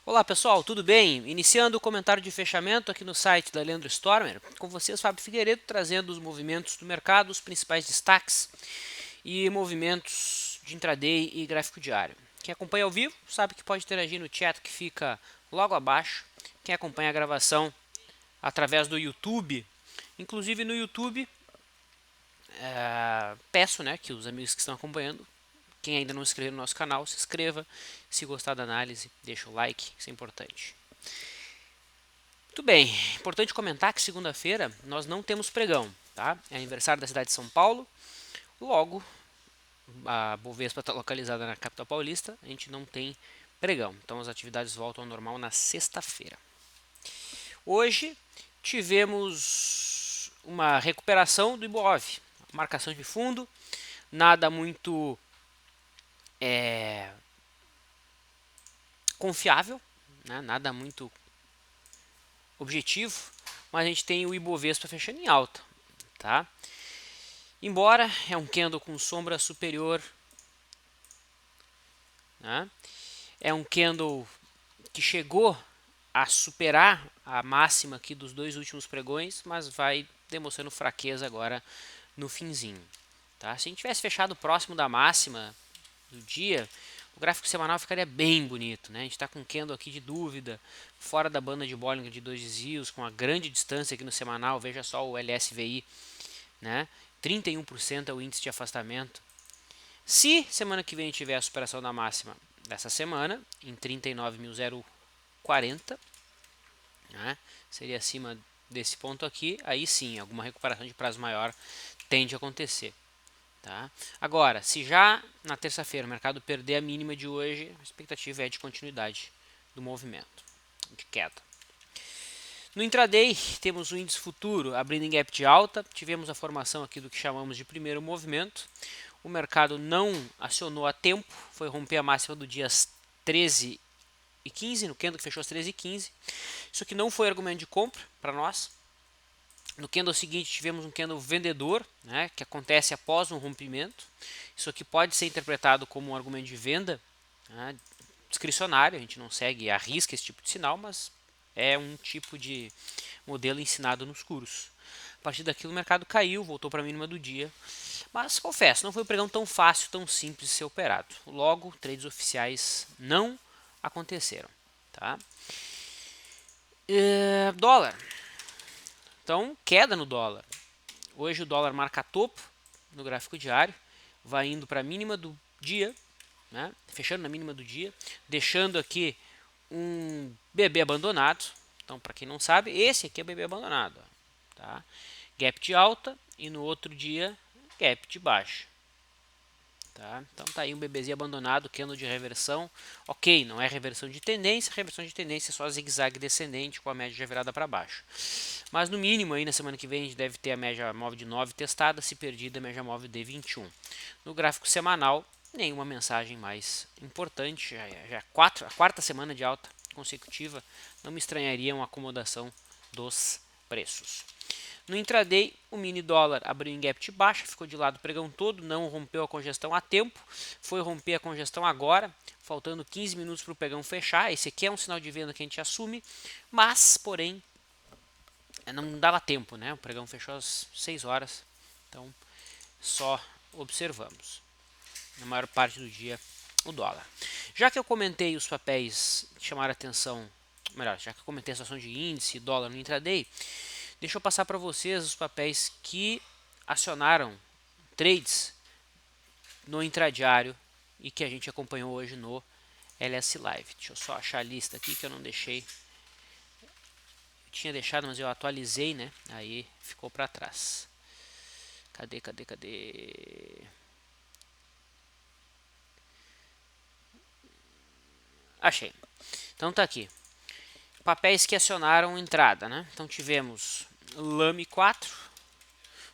Olá pessoal, tudo bem? Iniciando o comentário de fechamento aqui no site da Leandro Stormer, com vocês Fábio Figueiredo trazendo os movimentos do mercado, os principais destaques e movimentos de intraday e gráfico diário. Quem acompanha ao vivo sabe que pode interagir no chat que fica logo abaixo. Quem acompanha a gravação através do YouTube, inclusive no YouTube, peço que os amigos que estão acompanhando, quem ainda não se inscreveu no nosso canal, se inscreva. Se gostar da análise, deixa o like, isso é importante. Muito bem, importante comentar que segunda-feira nós não temos pregão, tá? É aniversário da cidade de São Paulo, logo a Bovespa está localizada na capital paulista, a gente não tem pregão, então as atividades voltam ao normal na sexta-feira. Hoje tivemos uma recuperação do Ibov, marcação de fundo, nada muito confiável, né? Nada muito objetivo, mas a gente tem o Ibovespa fechando em alta, tá? Embora é um candle com sombra superior, né? É um candle que chegou a superar a máxima aqui dos dois últimos pregões, mas vai demonstrando fraqueza agora no finzinho, tá? Se a gente tivesse fechado próximo da máxima do dia, o gráfico semanal ficaria bem bonito, né? A gente está com um candle aqui de dúvida, fora da banda de Bollinger de dois desvios, com uma grande distância aqui no semanal. Veja só o LSVI, né? 31% é o índice de afastamento. Se semana que vem tiver a superação da máxima dessa semana, em 39.040, né? Seria acima desse ponto aqui, aí sim, alguma recuperação de prazo maior tende a acontecer. Tá? Agora, se já na terça-feira o mercado perder a mínima de hoje, a expectativa é de continuidade do movimento, de queda. No intraday, temos o índice futuro abrindo em gap de alta, tivemos a formação aqui do que chamamos de primeiro movimento. O mercado não acionou a tempo, foi romper a máxima do dia às 13h15, no candle que fechou às 13h15. Isso aqui não foi argumento de compra para nós. No candle seguinte tivemos um candle vendedor, né, que acontece após um rompimento. Isso aqui pode ser interpretado como um argumento de venda, né, discricionário, a gente não segue à risca esse tipo de sinal, mas é um tipo de modelo ensinado nos cursos. A partir daquilo o mercado caiu, voltou para a mínima do dia, mas confesso, não foi um pregão tão fácil, tão simples de ser operado. Logo, trades oficiais não aconteceram. Tá? Dólar. Então, queda no dólar. Hoje o dólar marca topo no gráfico diário, vai indo para a mínima do dia, né? Fechando na mínima do dia, deixando aqui um bebê abandonado. Então, para quem não sabe, esse aqui é o bebê abandonado. Tá? Gap de alta e no outro dia, gap de baixa. Tá? Então tá aí um bebezinho abandonado, candle de reversão. Ok, não é reversão de tendência é só zigue-zague descendente com a média já virada para baixo. Mas no mínimo aí na semana que vem a gente deve ter a média móvel de 9 testada, se perdida a média móvel de 21. No gráfico semanal, nenhuma mensagem mais importante, já a quarta semana de alta consecutiva, não me estranharia uma acomodação dos preços. No intraday, o mini dólar abriu em gap de baixa, ficou de lado o pregão todo, não rompeu a congestão a tempo, foi romper a congestão agora, faltando 15 minutos para o pregão fechar. Esse aqui é um sinal de venda que a gente assume, mas, porém, não dava tempo, né? O pregão fechou às 6 horas, então só observamos. Na maior parte do dia, o dólar. Já que eu comentei os papéis que chamaram a atenção, melhor, já que eu comentei a situação de índice, dólar no intraday, deixa eu passar para vocês os papéis que acionaram trades no intradiário e que a gente acompanhou hoje no LS Live. Deixa eu só achar a lista aqui que eu não deixei. Eu tinha deixado, mas eu atualizei, né? Aí ficou para trás. Cadê? Achei. Então tá aqui. Papéis que acionaram entrada, né? Então tivemos Lame 4,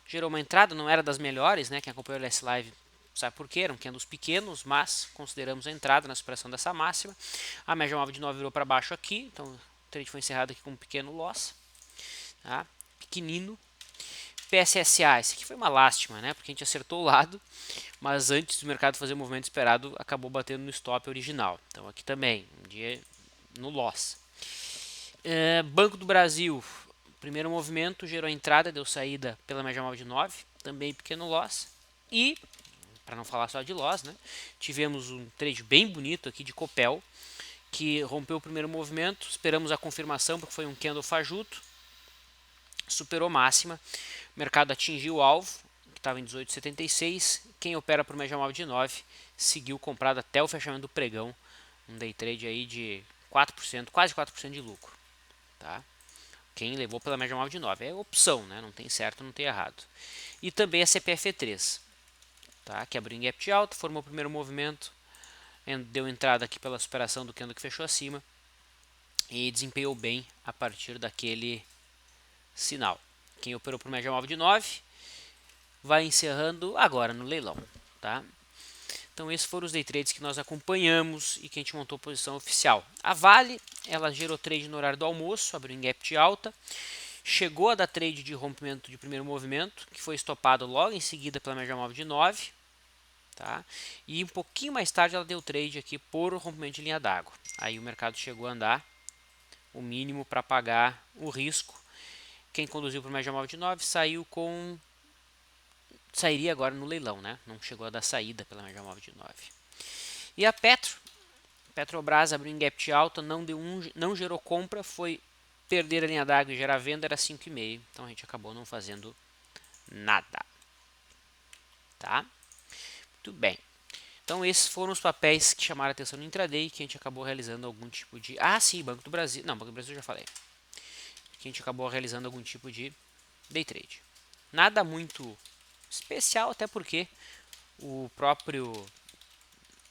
gerou uma entrada, não era das melhores, né? Quem acompanhou o LS Live sabe por quê? Eram candles pequenos, mas consideramos a entrada na superação dessa máxima. A média móvel de 9 virou para baixo aqui, então o trade foi encerrado aqui com um pequeno loss, tá? Pequenino. PSSA, esse aqui foi uma lástima, né? Porque a gente acertou o lado, mas antes do mercado fazer o movimento esperado, acabou batendo no stop original. Então aqui também, um dia no loss. Banco do Brasil, primeiro movimento, gerou entrada, deu saída pela média móvel de 9, também pequeno loss. E, para não falar só de loss, né, tivemos um trade bem bonito aqui de Copel, que rompeu o primeiro movimento, esperamos a confirmação porque foi um candle fajuto, superou máxima, o mercado atingiu o alvo, que estava em 18,76, quem opera por média móvel de 9 seguiu comprado até o fechamento do pregão, um day trade aí de 4%, quase 4% de lucro, tá? Quem levou pela média móvel de 9 é opção, né? Não tem certo, não tem errado. E também a CPF3, tá? Que abriu em gap de alta, formou o primeiro movimento, deu entrada aqui pela superação do candle que fechou acima e desempenhou bem a partir daquele sinal. Quem operou por média móvel de 9 vai encerrando agora no leilão, tá? Então esses foram os day trades que nós acompanhamos e que a gente montou posição oficial. A Vale, ela gerou trade no horário do almoço, abriu em gap de alta, chegou a dar trade de rompimento de primeiro movimento, que foi estopado logo em seguida pela média móvel de 9, tá? E um pouquinho mais tarde ela deu trade aqui por rompimento de linha d'água. Aí o mercado chegou a andar o mínimo para pagar o risco. Quem conduziu por média móvel de 9 sairia agora no leilão, né? Não chegou a dar saída pela média móvel de 9. E a Petrobras abriu em gap de alta, não gerou compra, foi perder a linha d'água e gerar venda, era 5,5. Então a gente acabou não fazendo nada. Tá? Muito bem. Então esses foram os papéis que chamaram a atenção no intraday, que a gente acabou realizando algum tipo de... Ah, sim, Banco do Brasil. Não, Banco do Brasil eu já falei. Que a gente acabou realizando algum tipo de day trade. Nada muito especial, até porque o próprio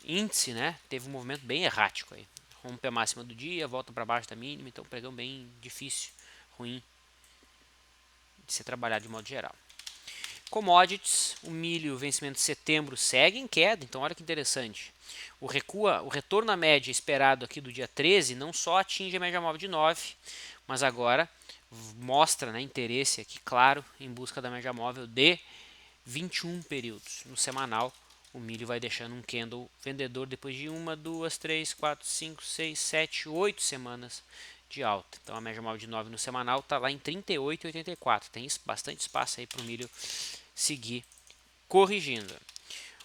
índice, né, teve um movimento bem errático aí. Rompe a máxima do dia, volta para baixo da mínima, então pregão bem difícil, ruim de ser trabalhado de modo geral. Commodities, o milho, vencimento de setembro, segue em queda, então olha que interessante. O retorno à média esperado aqui do dia 13 não só atinge a média móvel de 9, mas agora mostra, né, interesse aqui claro em busca da média móvel de 21 períodos. No semanal, o milho vai deixando um candle vendedor depois de 1, 2, 3, 4, 5, 6, 7, 8 semanas de alta. Então a média móvel de 9 no semanal está lá em 38,84. Tem bastante espaço aí para o milho seguir corrigindo.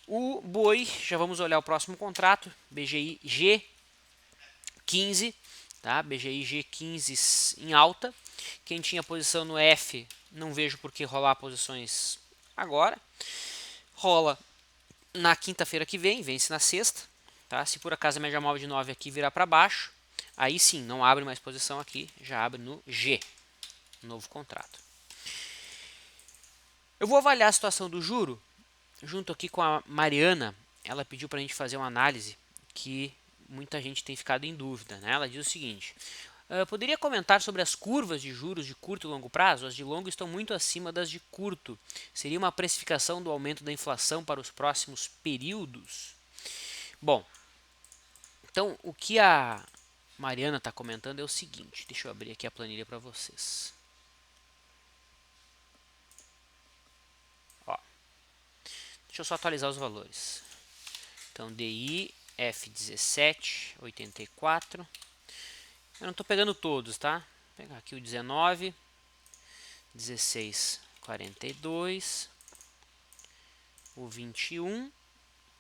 O boi, já vamos olhar o próximo contrato, BGI G15, tá? BGI G15 em alta. Quem tinha posição no F, não vejo por que rolar posições agora. Rola na quinta-feira que vem, vence na sexta, tá? Se por acaso a média móvel de 9 aqui virar para baixo, aí sim, não abre mais posição aqui, já abre no G, novo contrato. Eu vou avaliar a situação do juro junto aqui com a Mariana. Ela pediu para a gente fazer uma análise que muita gente tem ficado em dúvida, né? Ela diz o seguinte: poderia comentar sobre as curvas de juros de curto e longo prazo? As de longo estão muito acima das de curto. Seria uma precificação do aumento da inflação para os próximos períodos? Bom, então o que a Mariana está comentando é o seguinte. Deixa eu abrir aqui a planilha para vocês. Ó, deixa eu só atualizar os valores. Então, DI, F17, 84. Eu não estou pegando todos, tá? Vou pegar aqui o 19, 16, 42, o 21,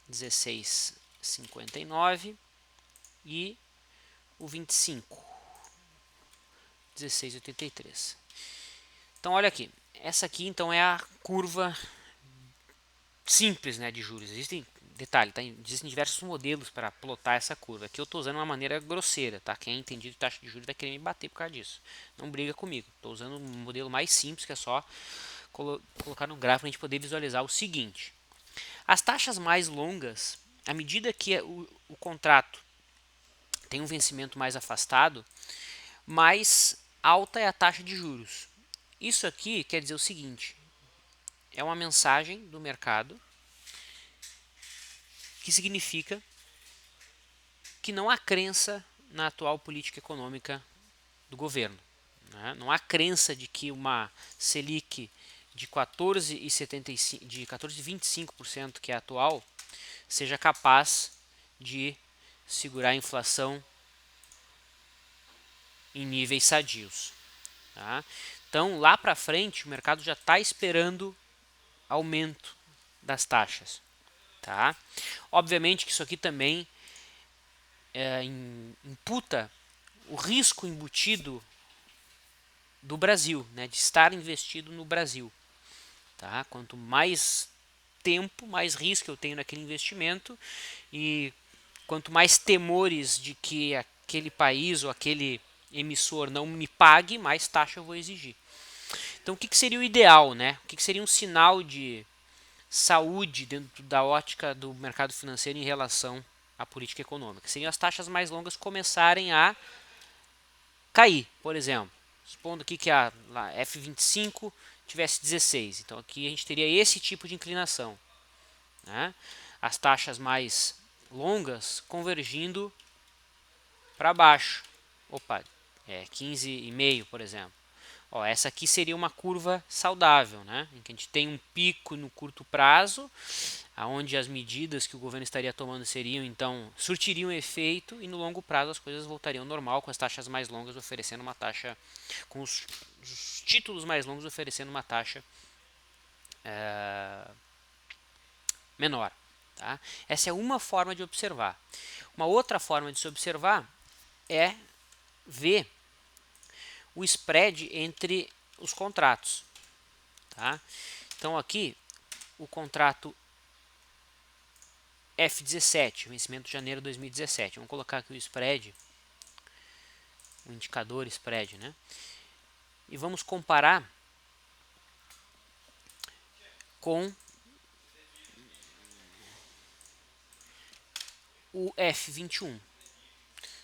16, 59 e o 25, 16, 83. Então, olha aqui. Essa aqui, então, é a curva simples, né, de juros. Existem detalhe, tá? Existem diversos modelos para plotar essa curva. Aqui eu estou usando uma maneira grosseira, tá? Quem é entendido de taxa de juros vai querer me bater por causa disso. Não briga comigo. Estou usando um modelo mais simples, que é só colocar no gráfico para a gente poder visualizar o seguinte. As taxas mais longas, à medida que o contrato tem um vencimento mais afastado, mais alta é a taxa de juros. Isso aqui quer dizer o seguinte: é uma mensagem do mercado que significa que não há crença na atual política econômica do governo. Né? Não há crença de que uma Selic de 14,25%, que é a atual, seja capaz de segurar a inflação em níveis sadios. Tá? Então, lá para frente, o mercado já está esperando aumento das taxas. Tá? Obviamente que isso aqui também imputa o risco embutido do Brasil, né, de estar investido no Brasil. Tá? Quanto mais tempo, mais risco eu tenho naquele investimento e quanto mais temores de que aquele país ou aquele emissor não me pague, mais taxa eu vou exigir. Então, o que seria o ideal, né? O que seria um sinal de saúde dentro da ótica do mercado financeiro em relação à política econômica? Seriam as taxas mais longas começarem a cair, por exemplo. Supondo aqui que a F25 tivesse 16, então aqui a gente teria esse tipo de inclinação, né? As taxas mais longas convergindo para baixo. Opa, 15,5, por exemplo. Ó, essa aqui seria uma curva saudável, né? Em que a gente tem um pico no curto prazo, aonde as medidas que o governo estaria tomando seriam, então, surtiriam efeito, e no longo prazo as coisas voltariam ao normal, com as taxas mais longas oferecendo uma taxa, com os títulos mais longos oferecendo uma taxa menor. Tá? Essa é uma forma de observar. Uma outra forma de se observar é ver o spread entre os contratos. Tá? Então aqui o contrato F17, vencimento de janeiro de 2017. Vamos colocar aqui o spread, o indicador spread, né? E vamos comparar com o F21.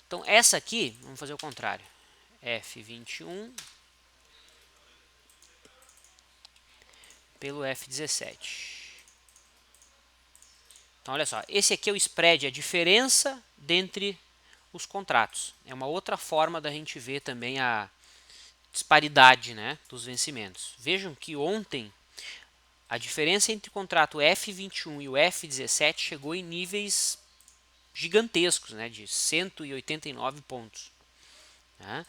Então essa aqui, vamos fazer o contrário. F21 pelo F17. Então olha só, esse aqui é o spread, a diferença dentre os contratos. É uma outra forma da gente ver também a disparidade, né, dos vencimentos. Vejam que ontem a diferença entre o contrato F21 e o F17 chegou em níveis gigantescos, né, de 189 pontos. Né?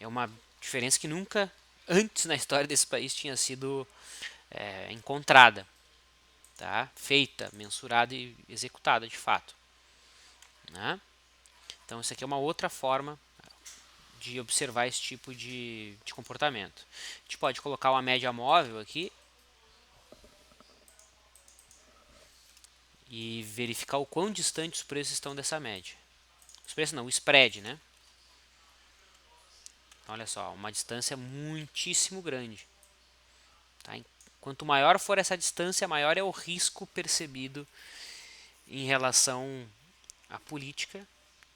É uma diferença que nunca antes na história desse país tinha sido encontrada, tá? Feita, mensurada e executada de fato. Né? Então isso aqui é uma outra forma de observar esse tipo de comportamento. A gente pode colocar uma média móvel aqui e verificar o quão distantes os preços estão dessa média. Os preços não, o spread, né? Olha só, uma distância muitíssimo grande. Tá? Quanto maior for essa distância, maior é o risco percebido em relação à política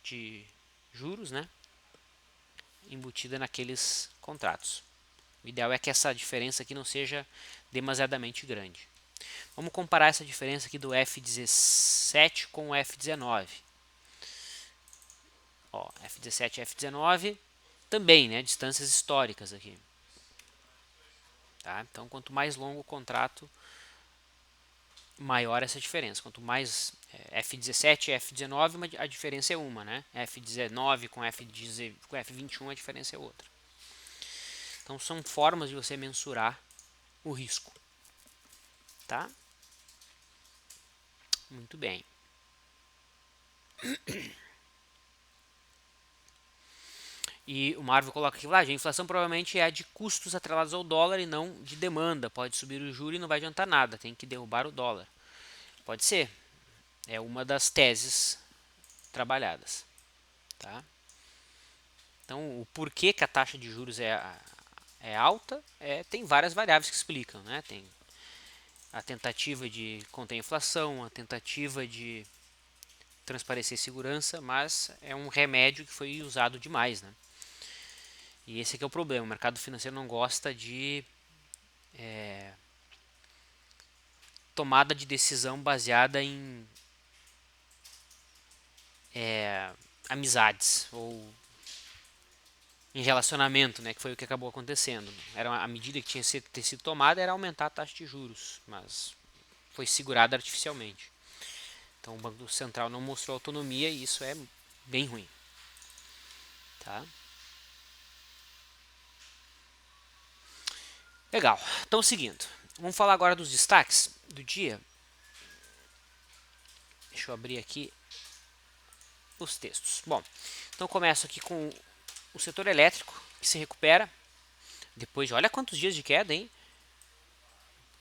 de juros, né? Embutida naqueles contratos. O ideal é que essa diferença aqui não seja demasiadamente grande. Vamos comparar essa diferença aqui do F17 com o F19. Ó, F17 e F19 também, né, distâncias históricas aqui. Tá? Então, quanto mais longo o contrato, maior essa diferença. Quanto mais F17 e F19, a diferença é uma, né? F19 com F21 a diferença é outra. Então, são formas de você mensurar o risco. Tá? Muito bem. E o Marvel coloca aqui, a inflação provavelmente é a de custos atrelados ao dólar e não de demanda. Pode subir o juro e não vai adiantar nada, tem que derrubar o dólar. Pode ser. É uma das teses trabalhadas. Tá? Então, o porquê que a taxa de juros é alta, tem várias variáveis que explicam. Né? Tem a tentativa de conter a inflação, a tentativa de transparecer segurança, mas é um remédio que foi usado demais. Né? E esse aqui é o problema, o mercado financeiro não gosta de tomada de decisão baseada em amizades ou em relacionamento, né, que foi o que acabou acontecendo. A medida que tinha que ter sido tomada era aumentar a taxa de juros, mas foi segurada artificialmente. Então o Banco Central não mostrou autonomia e isso é bem ruim. Tá? Legal, então seguindo, vamos falar agora dos destaques do dia. Deixa eu abrir aqui os textos. Bom, então começo aqui com o setor elétrico, que se recupera depois de, olha quantos dias de queda, hein?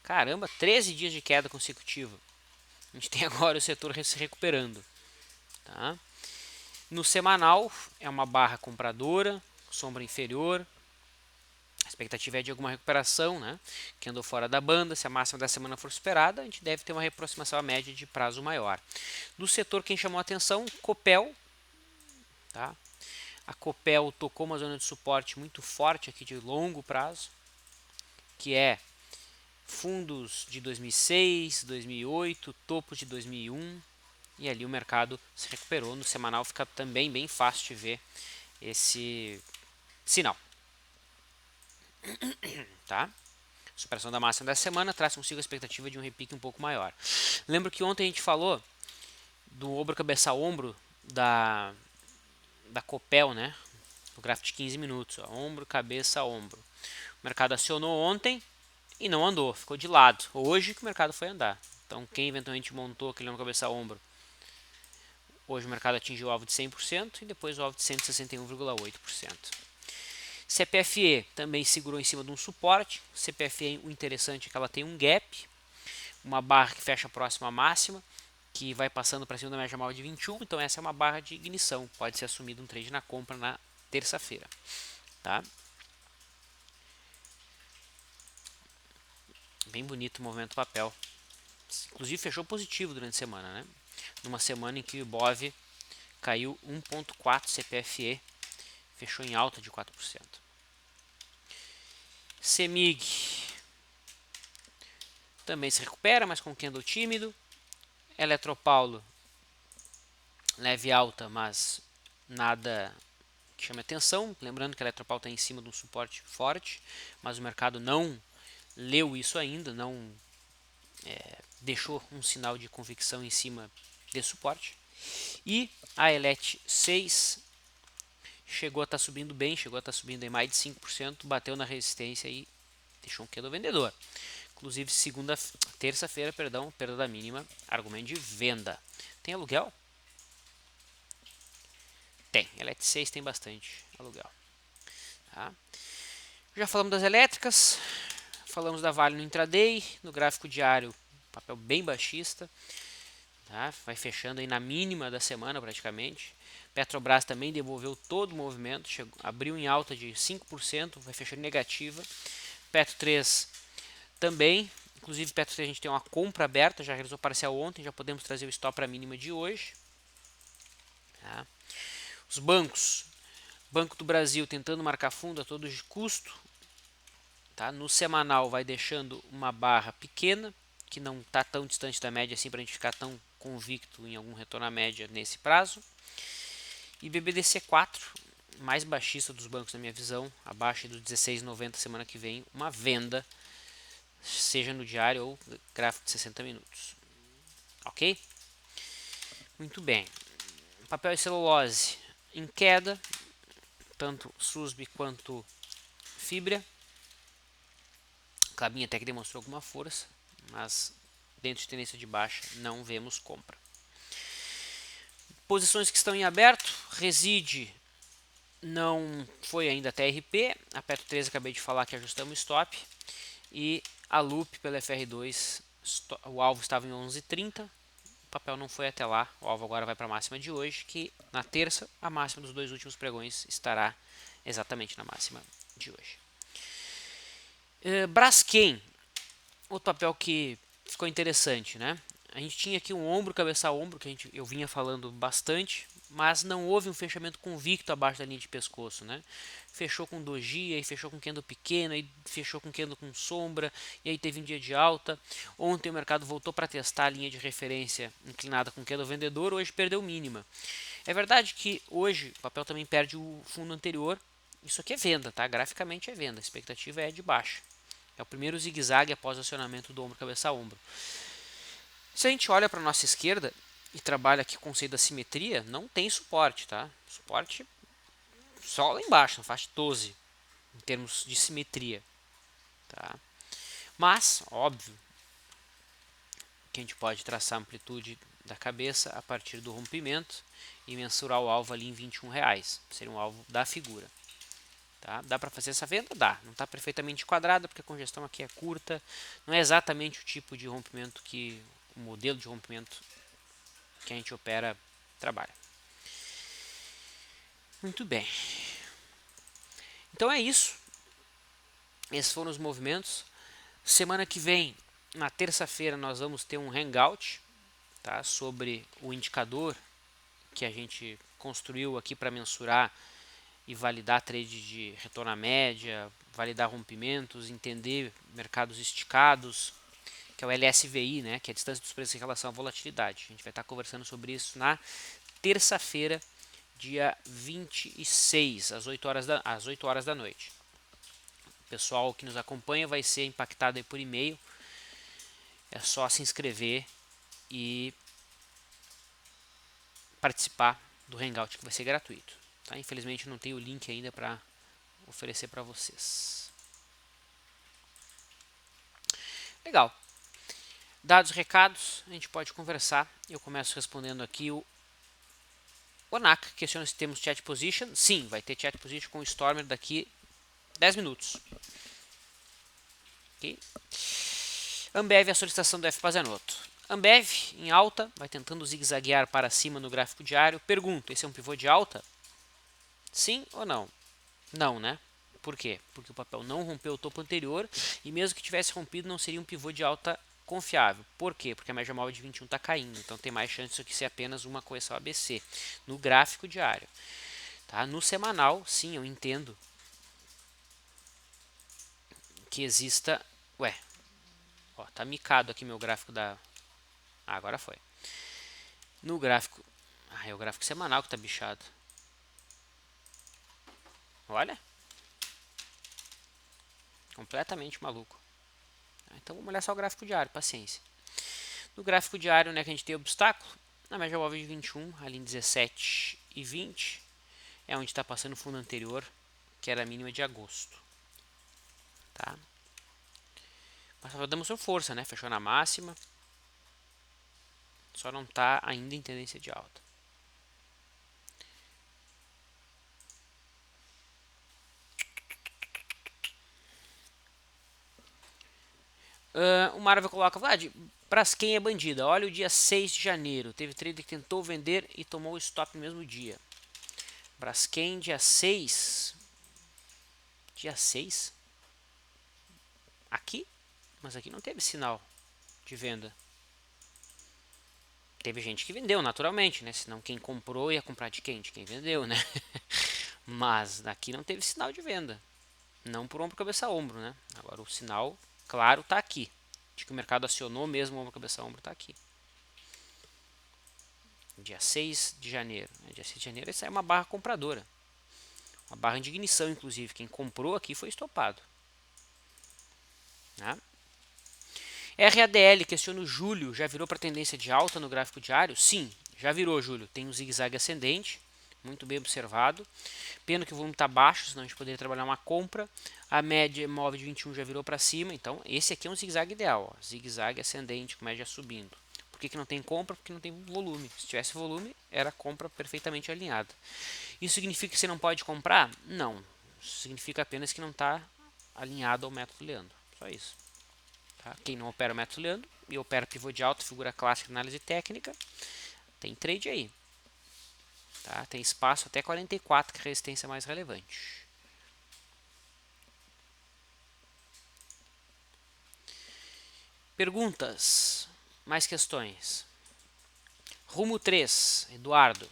Caramba, 13 dias de queda consecutiva. A gente tem agora o setor se recuperando. Tá? No semanal, é uma barra compradora, sombra inferior. A expectativa é de alguma recuperação, né? Que andou fora da banda. Se a máxima da semana for superada, a gente deve ter uma reaproximação à média de prazo maior. Do setor, quem chamou a atenção, Copel. Tá? A Copel tocou uma zona de suporte muito forte aqui de longo prazo, que é fundos de 2006, 2008, topos de 2001, e ali o mercado se recuperou. No semanal fica também bem fácil de ver esse sinal. Tá? Superação da máxima dessa semana traz consigo a expectativa de um repique um pouco maior. Lembro que ontem a gente falou do ombro cabeça ombro da Copel, né? No gráfico de 15 minutos, ó, ombro cabeça ombro. O mercado acionou ontem e não andou, ficou de lado. Hoje que o mercado foi andar. Então quem eventualmente montou aquele ombro cabeça ombro, hoje o mercado atingiu o alvo de 100% e depois o alvo de 161,8%. CPFE também segurou em cima de um suporte. CPFE, o interessante é que ela tem um gap, uma barra que fecha próxima à máxima, que vai passando para cima da média móvel de 21. Então essa é uma barra de ignição. Pode ser assumido um trade na compra na terça-feira. Tá? Bem bonito o movimento do papel. Inclusive fechou positivo durante a semana, né? Numa semana em que o Ibov caiu 1,4 CPFE, fechou em alta de 4%. CEMIG também se recupera, mas com candle tímido. Eletropaulo, leve alta, mas nada que chame atenção. Lembrando que a Eletropaulo está em cima de um suporte forte, mas o mercado não leu isso ainda, não deixou um sinal de convicção em cima desse suporte. E a Elet 6 chegou a estar subindo bem, chegou a estar subindo em mais de 5%, bateu na resistência e deixou um candle vendedor. Inclusive terça-feira, perda da mínima, argumento de venda. Tem aluguel? Tem, Elet 6 tem bastante aluguel. Tá? Já falamos das elétricas, falamos da Vale no intraday, no gráfico diário, papel bem baixista, tá? Vai fechando aí na mínima da semana praticamente. Petrobras também devolveu todo o movimento, abriu em alta de 5%, vai fechando negativa. Petro 3 também, inclusive Petro 3 a gente tem uma compra aberta, já realizou parcial ontem, já podemos trazer o stop para a mínima de hoje. Tá? Os bancos, Banco do Brasil tentando marcar fundo a todo custo. Tá? No semanal vai deixando uma barra pequena, que não está tão distante da média assim para a gente ficar tão convicto em algum retorno à média nesse prazo. E BBDC4, mais baixista dos bancos na minha visão, abaixo dos 16,90 semana que vem, uma venda, seja no diário ou gráfico de 60 minutos. Ok? Muito bem. Papel e celulose em queda, tanto SUSB quanto Fibra. Klabin até que demonstrou alguma força, mas dentro de tendência de baixa não vemos compra. Posições que estão em aberto, Reside não foi ainda até RP, a Petro 13 acabei de falar que ajustamos stop, e a Loop pela FR2, o alvo estava em 11,30, o papel não foi até lá, o alvo agora vai para a máxima de hoje, que na terça a máxima dos dois últimos pregões estará exatamente na máxima de hoje. Braskem, outro papel que ficou interessante, né? A gente tinha aqui um ombro, cabeça a ombro, que eu vinha falando bastante, mas não houve um fechamento convicto abaixo da linha de pescoço, né? Fechou com doji, aí fechou com candle pequeno, aí fechou com candle com sombra, e aí teve um dia de alta. Ontem o mercado voltou para testar a linha de referência inclinada com candle vendedor, hoje perdeu mínima. É verdade que hoje o papel também perde o fundo anterior, isso aqui é venda, tá? Graficamente é venda, a expectativa é de baixa. É o primeiro zigue-zague após o acionamento do ombro cabeça a ombro. Se a gente olha para a nossa esquerda e trabalha aqui com o conceito da simetria, não tem suporte, tá? Suporte só lá embaixo, na faixa 12, em termos de simetria. tá? Mas, óbvio, que a gente pode traçar a amplitude da cabeça a partir do rompimento e mensurar o alvo ali em R$ 21, seria um alvo da figura. Tá? Dá para fazer essa venda? Dá. Não está perfeitamente quadrada porque a congestão aqui é curta, não é exatamente o tipo de rompimento que o modelo de rompimento que a gente opera trabalha. Muito bem. Então é isso. Esses foram os movimentos. Semana que vem, na terça-feira, nós vamos ter um hangout, tá, sobre o indicador que a gente construiu aqui para mensurar e validar trade de retorno à média, validar rompimentos, entender mercados esticados, que é o LSVI, né, que é a distância dos preços em relação à volatilidade. A gente vai estar conversando sobre isso na terça-feira, dia 26, às 8 horas da noite. O pessoal que nos acompanha vai ser impactado aí por e-mail. É só se inscrever e participar do Hangout, que vai ser gratuito. Tá? Infelizmente não tenho o link ainda para oferecer para vocês. Legal. Dados, recados, a gente pode conversar. Eu começo respondendo aqui o Onak, questiona se temos chat position. Sim, vai ter chat position com o Stormer daqui 10 minutos. Okay. Ambev, a solicitação do F. Pazanotto. Ambev, em alta, vai tentando zigue-zaguear para cima no gráfico diário. Pergunto, esse é um pivô de alta? Sim ou não? Não, né? Por quê? Porque o papel não rompeu o topo anterior e mesmo que tivesse rompido não seria um pivô de alta confiável. Por quê? Porque a média móvel de 21 está caindo, então tem mais chance disso aqui ser apenas uma correção ABC no gráfico diário. Tá? No semanal, sim, eu entendo que exista... Ué, ó, tá micado aqui meu gráfico da... Ah, agora foi. No gráfico... Ah, é o gráfico semanal que tá bichado. Olha. Completamente maluco. Então vamos olhar só o gráfico diário, paciência. No gráfico diário, né, que a gente tem obstáculo, na média móvel de 21, ali em 17 e 20, é onde está passando o fundo anterior, que era a mínima de agosto. Tá? Mas só demonstrou força, né? Fechou na máxima, só não está ainda em tendência de alta. O Marvel coloca, Vlad, Braskem é bandida. Olha o dia 6 de janeiro. Teve trader que tentou vender e tomou o stop no mesmo dia. Braskem, dia 6. Dia 6? Aqui? Mas aqui não teve sinal de venda. Teve gente que vendeu, naturalmente, né? Senão quem comprou ia comprar de quem? De quem vendeu, né? Mas aqui não teve sinal de venda. Não por ombro, cabeça, ombro, né? Agora o sinal, claro, está aqui. De que o mercado acionou mesmo o ombro, cabeça, ombro, está aqui. Dia 6 de janeiro. Dia 6 de janeiro, essa é uma barra compradora. Uma barra de ignição, inclusive. Quem comprou aqui foi estopado. Né? RADL, questiona o Júlio, já virou para tendência de alta no gráfico diário? Sim, já virou, Júlio. Tem um zigue-zague ascendente, muito bem observado. Pena que o volume está baixo, senão a gente poderia trabalhar uma compra. A média móvel de 21 já virou para cima, então esse aqui é um zigue-zague ideal. Zigue-zague ascendente, com média subindo. Por que não tem compra? Porque não tem volume. Se tivesse volume, era compra perfeitamente alinhada. Isso significa que você não pode comprar? Não. Isso significa apenas que não está alinhado ao método Leandro. Só isso. Tá? Quem não opera o método Leandro e opera pivô de alta, figura clássica de análise técnica, tem trade aí. Tá? Tem espaço até 44, que é a resistência mais relevante. Perguntas? Mais questões? Rumo 3, Eduardo.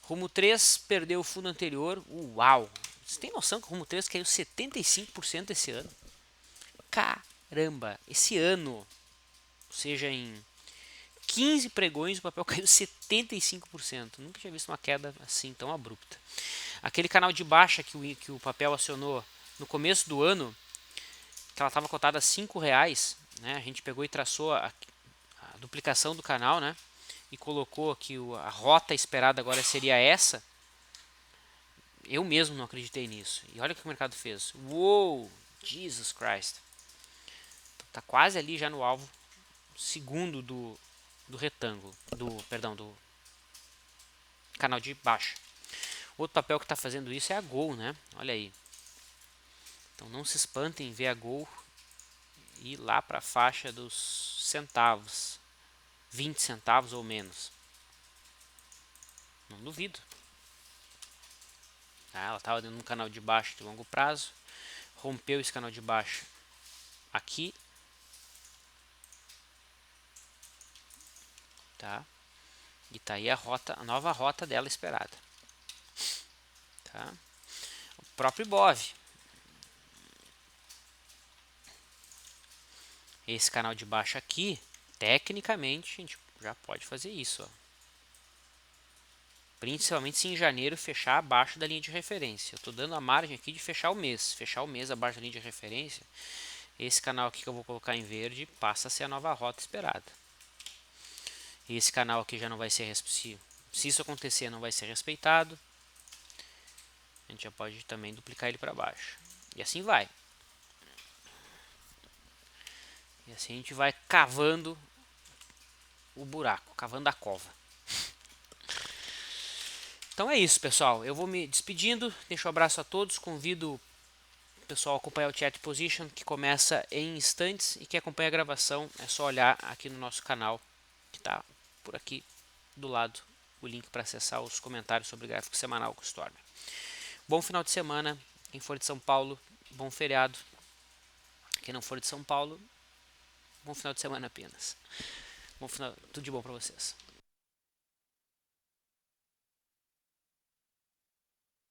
Rumo 3 perdeu o fundo anterior. Uau! Você tem noção que o Rumo 3 caiu 75% esse ano? Caramba! Esse ano, ou seja, em 15 pregões, o papel caiu 75%. Nunca tinha visto uma queda assim tão abrupta. Aquele canal de baixa que o papel acionou no começo do ano, que ela estava cotada a R$5, né? A gente pegou e traçou a duplicação do canal, né? E colocou que a rota esperada agora seria essa. Eu mesmo não acreditei nisso. E olha o que o mercado fez. Uou! Jesus Christ. Então, tá quase ali já no alvo segundo do retângulo, do canal de baixo. Outro papel que está fazendo isso é a Gol, né? Olha aí. Então não se espantem em ver a Gol ir lá para a faixa dos centavos, 20 centavos ou menos. Não duvido. Ela estava dentro de um canal de baixo de longo prazo, rompeu esse canal de baixo aqui, tá? E tá aí a nova rota dela esperada, tá? O próprio Ibov, esse canal de baixo aqui, tecnicamente a gente já pode fazer isso, ó. Principalmente se em janeiro fechar abaixo da linha de referência. Eu estou dando a margem aqui de fechar o mês abaixo da linha de referência. Esse canal aqui que eu vou colocar em verde passa a ser a nova rota esperada. E esse canal aqui já não vai ser, se isso acontecer, não vai ser respeitado. A gente já pode também duplicar ele para baixo. E assim vai. E assim a gente vai cavando o buraco, cavando a cova. Então é isso, pessoal. Eu vou me despedindo. Deixo um abraço a todos. Convido o pessoal a acompanhar o Chat Position, que começa em instantes. E quem acompanha a gravação é só olhar aqui no nosso canal, que está por aqui do lado, o link para acessar os comentários sobre o gráfico semanal com o Storm. Bom final de semana. Quem for de São Paulo, bom feriado. Quem não for de São Paulo, bom final de semana apenas. Bom final, tudo de bom para vocês.